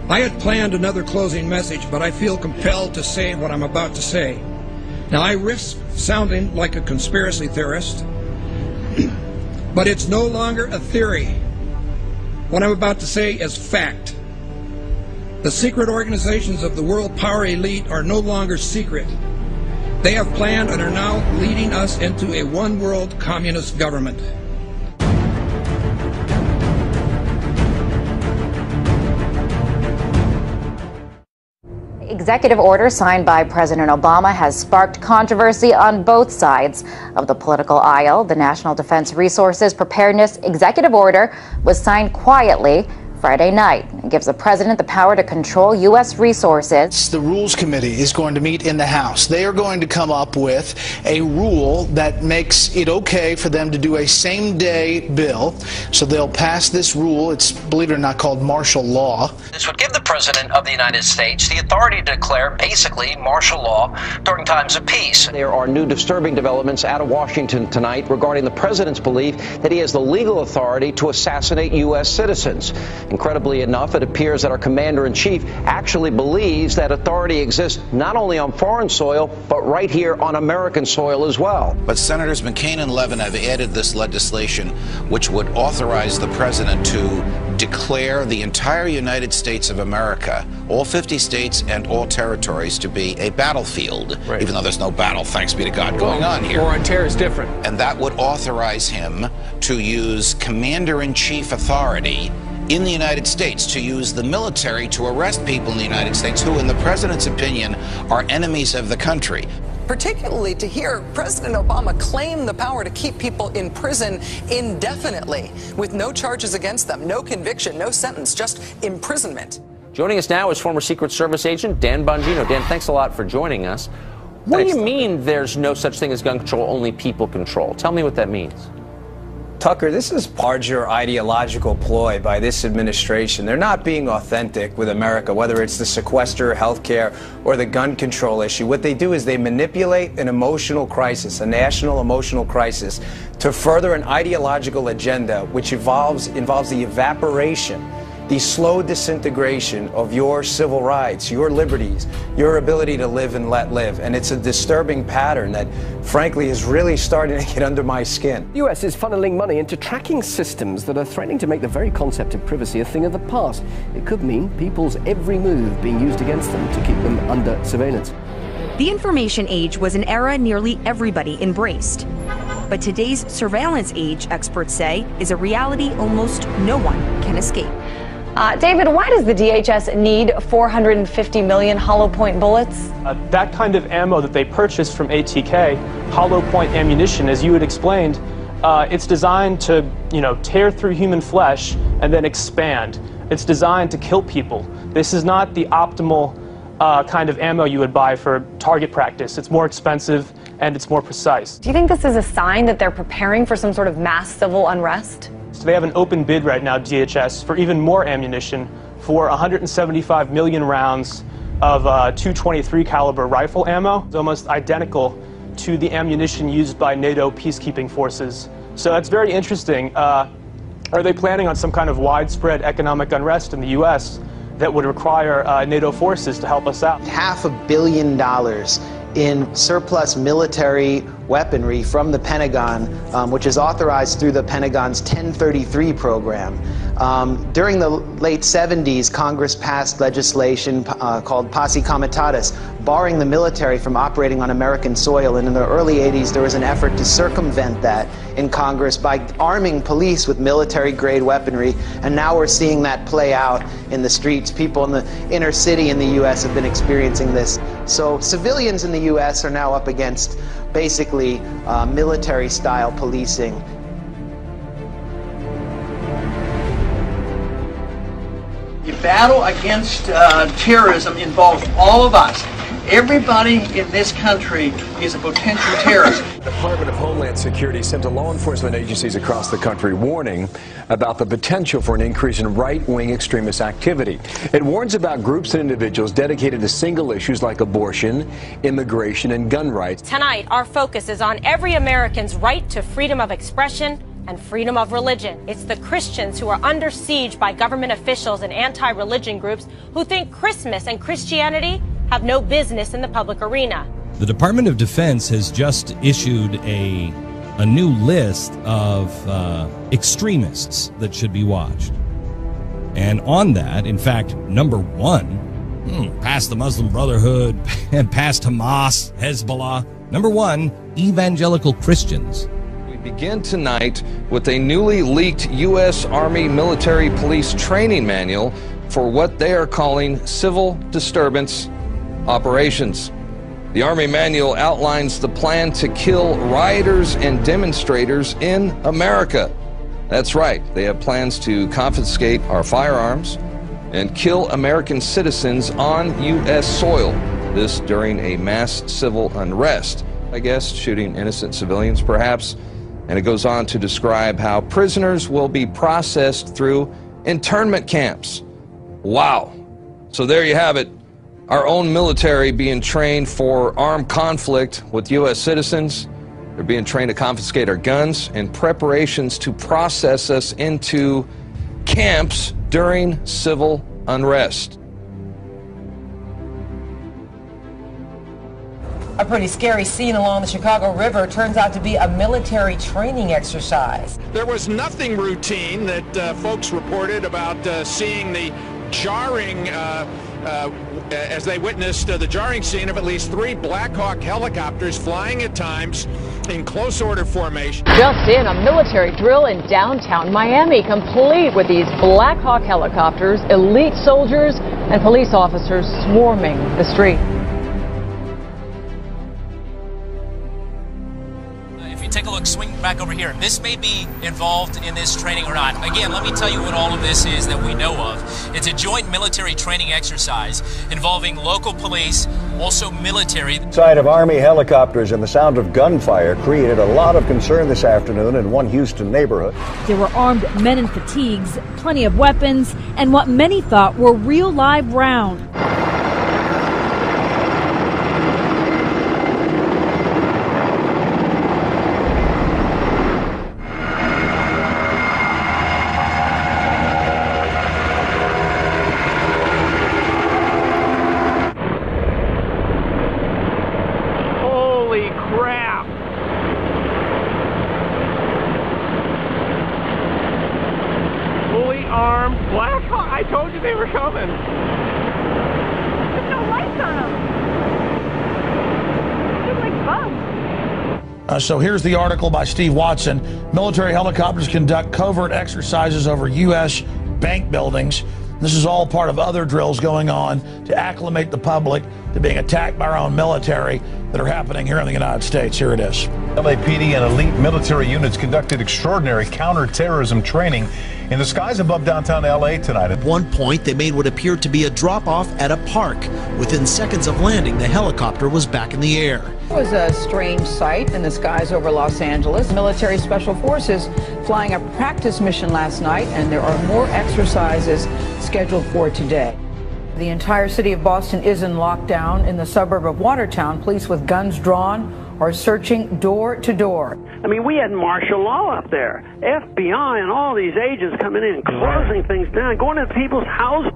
I had planned another closing message, but I feel compelled to say what I'm about to say. Now, I risk sounding like a conspiracy theorist, but it's no longer a theory. What I'm about to say is fact. The secret organizations of the world power elite are no longer secret. They have planned and are now leading us into a one-world communist government. Executive order signed by President Obama has sparked controversy on both sides of the political aisle. The National Defense Resources Preparedness Executive Order was signed quietly Friday night. It gives the president the power to control U.S. resources. The Rules Committee is going to meet in the House. They are going to come up with a rule that makes it okay for them to do a same-day bill. So they'll pass this rule. It's, believe it or not, called martial law. This would give the President of the United States the authority to declare basically martial law during times of peace. There are new disturbing developments out of Washington tonight regarding the President's belief that he has the legal authority to assassinate U.S. citizens. Incredibly enough, it appears that our commander-in-chief actually believes that authority exists not only on foreign soil, but right here on American soil as well. But Senators McCain and Levin have added this legislation which would authorize the president to declare the entire United States of America, all 50 states and all territories, to be a battlefield, right, even though there's no battle, thanks be to God, going on here. War on terror is different. And that would authorize him to use commander-in-chief authority in the United States, to use the military to arrest people in the United States who, in the president's opinion, are enemies of the country. Particularly to hear President Obama claim the power to keep people in prison indefinitely with no charges against them, no conviction, no sentence, just imprisonment. Joining us now is former Secret Service agent Dan Bongino. Dan, thanks a lot for joining us. What do you mean there's no such thing as gun control, only people control? Tell me what that means. Tucker, this is larger ideological ploy by this administration. They're not being authentic with America, whether it's the sequester, health care, or the gun control issue. What they do is they manipulate an emotional crisis, a national emotional crisis, to further an ideological agenda which involves the evaporation, the slow disintegration of your civil rights, your liberties, your ability to live and let live. And it's a disturbing pattern that, frankly, is really starting to get under my skin. The US is funneling money into tracking systems that are threatening to make the very concept of privacy a thing of the past. It could mean people's every move being used against them to keep them under surveillance. The information age was an era nearly everybody embraced. But today's surveillance age, experts say, is a reality almost no one can escape. David, why does the DHS need 450 million hollow point bullets? That kind of ammo that they purchased from ATK, hollow point ammunition, as you had explained, it's designed to, tear through human flesh and then expand. It's designed to kill people. This is not the optimal kind of ammo you would buy for target practice. It's more expensive and it's more precise. Do you think this is a sign that they're preparing for some sort of mass civil unrest? So they have an open bid right now, DHS, for even more ammunition, for 175 million rounds of .223 caliber rifle ammo. It's almost identical to the ammunition used by NATO peacekeeping forces. So that's very interesting. Are they planning on some kind of widespread economic unrest in the U.S. that would require NATO forces to help us out? $500 million in surplus military weaponry from the Pentagon, which is authorized through the Pentagon's 1033 program. During the late 70s, Congress passed legislation called Posse Comitatus, barring the military from operating on American soil. And in the early 80s, there was an effort to circumvent that in Congress by arming police with military-grade weaponry. And now we're seeing that play out in the streets. People in the inner city in the U.S. have been experiencing this. So civilians in the U.S. are now up against basically military-style policing. The battle against terrorism involves all of us. Everybody in this country is a potential terrorist. The Department of Homeland Security sent to law enforcement agencies across the country warning about the potential for an increase in right-wing extremist activity. It warns about groups and individuals dedicated to single issues like abortion, immigration, and gun rights. Tonight, our focus is on every American's right to freedom of expression and freedom of religion. It's the Christians who are under siege by government officials and anti-religion groups who think Christmas and Christianity have no business in the public arena. The Department of Defense has just issued a new list of extremists that should be watched. And on that, in fact, number one, past the Muslim Brotherhood and past Hamas, Hezbollah, number one, evangelical Christians. We begin tonight with a newly leaked U.S. Army military police training manual for what they are calling civil disturbance operations. The Army manual outlines the plan to kill rioters and demonstrators in America. That's right, they have plans to confiscate our firearms and kill American citizens on U.S. soil. This during a mass civil unrest, I guess, shooting innocent civilians perhaps. And it goes on to describe how prisoners will be processed through internment camps. Wow. So there you have it. Our own military being trained for armed conflict with U.S. citizens. They're being trained to confiscate our guns in preparations to process us into camps during civil unrest. A pretty scary scene along the Chicago River turns out to be a military training exercise. There was nothing routine that folks reported about seeing the jarring as they witnessed the jarring scene of at least 3 Black Hawk helicopters flying at times in close order formation. Just in, a military drill in downtown Miami, complete with these Black Hawk helicopters, elite soldiers, and police officers swarming the street. Take a look, swing back over here. This may be involved in this training or not. Again, let me tell you what all of this is that we know of. It's a joint military training exercise involving local police, also military. Sight of Army helicopters and the sound of gunfire created a lot of concern this afternoon in one Houston neighborhood. There were armed men in fatigues, plenty of weapons, and what many thought were real live rounds. Black Hawk, I told you they were coming. There's no lights on them. They're like bugs. So here's the article by Steve Watson. Military helicopters conduct covert exercises over U.S. bank buildings. This is all part of other drills going on to acclimate the public to being attacked by our own military that are happening here in the United States. Here it is. LAPD and elite military units conducted extraordinary counterterrorism training in the skies above downtown LA tonight. At one point, they made what appeared to be a drop-off at a park. Within seconds of landing, the helicopter was back in the air. It was a strange sight in the skies over Los Angeles. Military Special Forces flying a practice mission last night, and there are more exercises scheduled for today. The entire city of Boston is in lockdown. In the suburb of Watertown, police with guns drawn are searching door to door. I mean, we had martial law up there. FBI and all these agents coming in, closing things down, going to people's houses.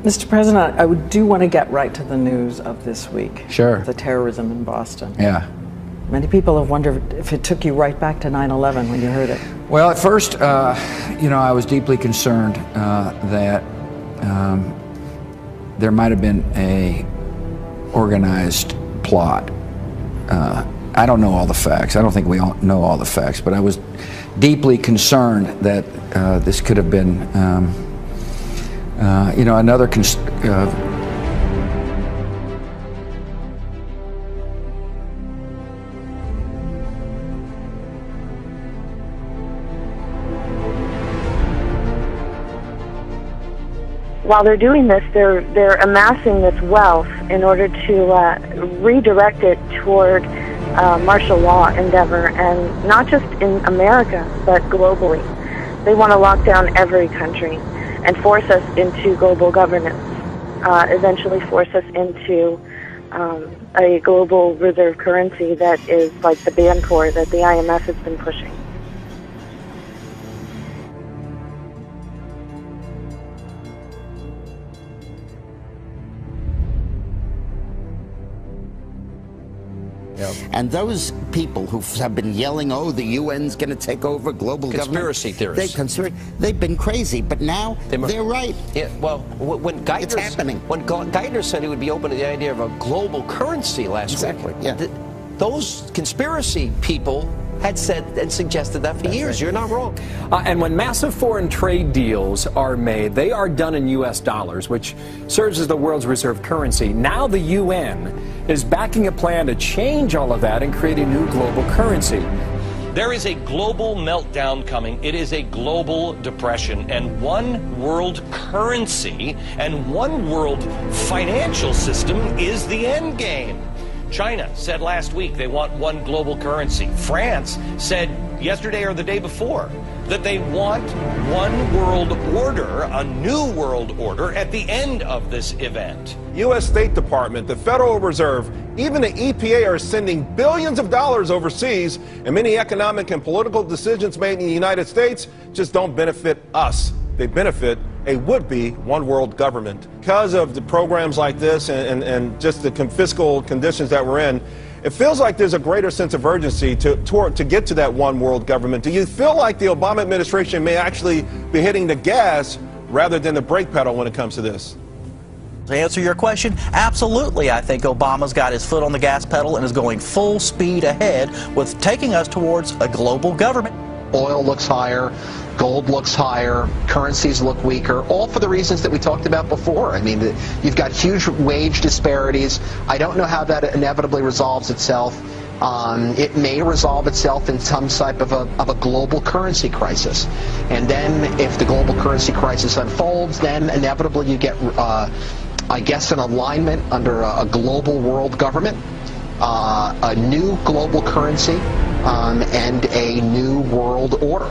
Mr. President, I do want to get right to the news of this week. Sure. The terrorism in Boston. Yeah. Many people have wondered if it took you right back to 9/11 when you heard it. Well, at first, I was deeply concerned that there might have been a organized plot. I don't know all the facts. I don't think we all know all the facts, but I was deeply concerned that this could have been another while they're doing this, they're amassing this wealth in order to redirect it toward martial law endeavor, and not just in America, but globally. They want to lock down every country. and force us into global governance, eventually force us into a global reserve currency that is like the Bancorp that the IMF has been pushing. And those people who have been yelling, oh, the UN's going to take over global conspiracy government. Theorists. They've been crazy, but now they're right. Yeah, well, when Geithner, it's happening. When Geithner said he would be open to the idea of a global currency last week, those conspiracy people had said and suggested that for years. Right. You're not wrong. And when massive foreign trade deals are made, they are done in U.S. dollars, which serves as the world's reserve currency. Now the UN is backing a plan to change all of that and create a new global currency. There is a global meltdown coming. It is a global depression, and one world currency and one world financial system is the end game. China said last week they want one global currency. France said yesterday or the day before that they want one world order, a new world order, at the end of this event. U.S. State Department, the Federal Reserve, even the EPA are sending billions of dollars overseas, and many economic and political decisions made in the United States just don't benefit us. They benefit a would-be one world government. Because of the programs like this and just the fiscal conditions that we're in, it feels like there's a greater sense of urgency to get to that one world government. Do you feel like the Obama administration may actually be hitting the gas rather than the brake pedal when it comes to this? To answer your question, absolutely. I think Obama's got his foot on the gas pedal and is going full speed ahead with taking us towards a global government. Oil looks higher, gold looks higher, currencies look weaker, all for the reasons that we talked about before. I mean, you've got huge wage disparities. I don't know how that inevitably resolves itself. It may resolve itself in some type of a global currency crisis. And then if the global currency crisis unfolds, then inevitably you get, I guess, an alignment under a global world government, a new global currency, and a new world order.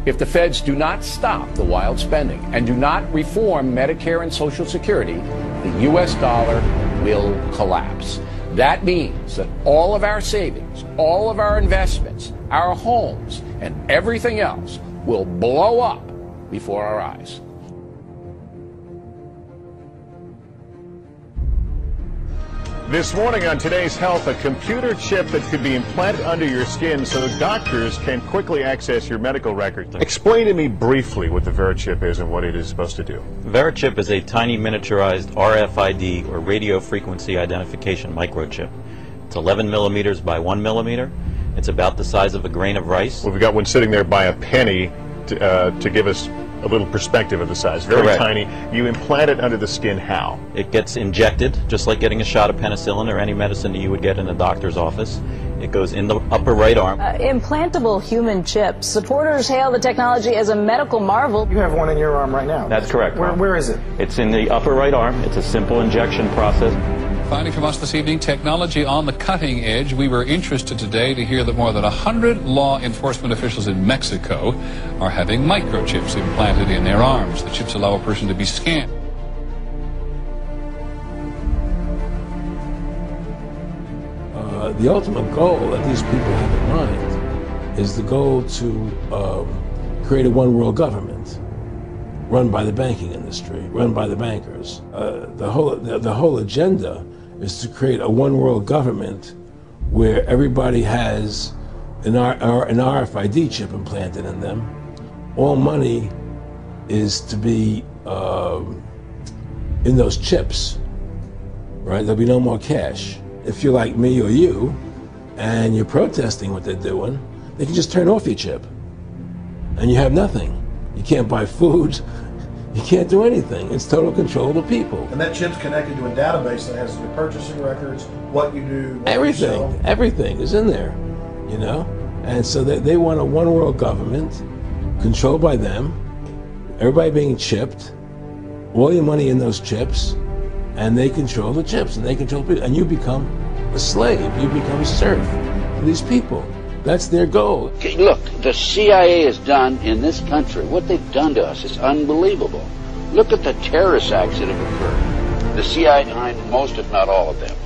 If the feds do not stop the wild spending and do not reform Medicare and Social Security, the U.S. dollar will collapse. That means that all of our savings, all of our investments, our homes, and everything else will blow up before our eyes. This morning on Today's Health, a computer chip that could be implanted under your skin so doctors can quickly access your medical records. Explain to me briefly what the VeriChip is and what it is supposed to do. VeriChip is a tiny miniaturized RFID, or radio frequency identification microchip. It's 11 millimeters by 1 millimeter. It's about the size of a grain of rice. Well, we've got one sitting there by a penny to give us a little perspective of the size. Very Correct. Tiny. You implant it under the skin how? It gets injected, just like getting a shot of penicillin or any medicine that you would get in a doctor's office. It goes in the upper right arm. Implantable human chips. Supporters hail the technology as a medical marvel. You have one in your arm right now. That's correct. Where is it? It's in the upper right arm. It's a simple injection process. Finally from us this evening, technology on the cutting edge. We were interested today to hear that more than 100 law enforcement officials in Mexico are having microchips implanted in their arms. The chips allow a person to be scanned. The ultimate goal that these people have in mind is the goal to create a one world government run by the banking industry, run by the bankers. The whole agenda is to create a one world government where everybody has an RFID chip implanted in them. All money is to be in those chips, right? There'll be no more cash. If you're like me or you, and you're protesting what they're doing, they can just turn off your chip, and you have nothing. You can't buy food, you can't do anything. It's total control of the people. And that chip's connected to a database that has your purchasing records, what you do, what everything, you sell. Everything is in there, you know? And so they want a one world government controlled by them, everybody being chipped, all your money in those chips, and they control the chips, and they control people, and you become a slave, you become a serf to these people. That's their goal. Look, the CIA has done in this country, what they've done to us is unbelievable. Look at the terrorist acts that have occurred. The CIA behind most, if not all of them.